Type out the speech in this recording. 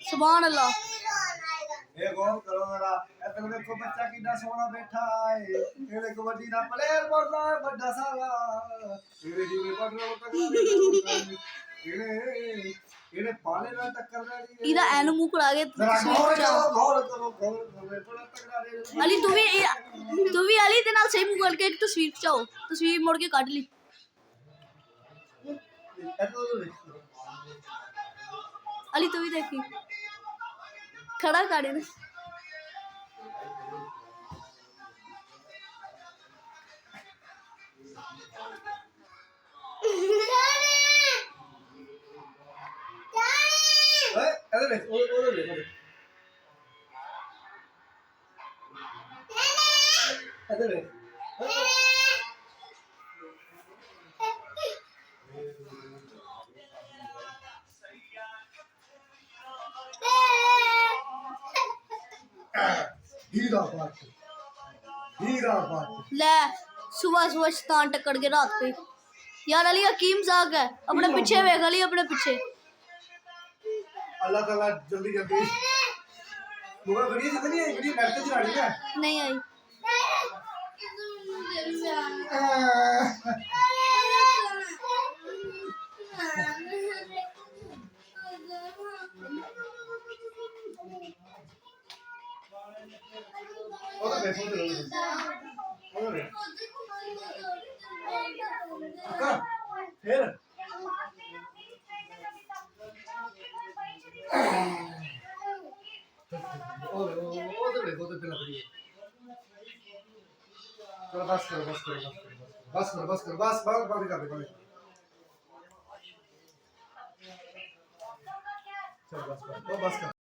सुभान अल्लाह। ये गौर करो जरा, इधर देखो बच्चा कितना सोना बैठा है, ये देखो बड़ी ना प्लेयर बनना है बड़ा साला, ये जीवे पढ़ रहा होता है, ये पाले ना टक्कर रही है, इधर एनु मुंह करा के गौर करो बड़ा टकरा रही है। अली तू भी अली दे नाल सही मुंह करके एक तस्वीर खिंचाओ, तस्वीर मोड़ के काट ली। अली तू भी देखी खड़ा काटे ना ले सुबह सुबह शैतान टक्कर के रात पे। यार अली हकीम साहब है, अपने पीछे वेख अली, अपने पीछे। अल्लाह ताला जल्दी जल्दी मुझे वीडियो कितनी है, वीडियो नेट पे चला रही है नहीं आई। फिर बस करो बस करो बस करो बस करो बस बस बंद कर दे चल बस कर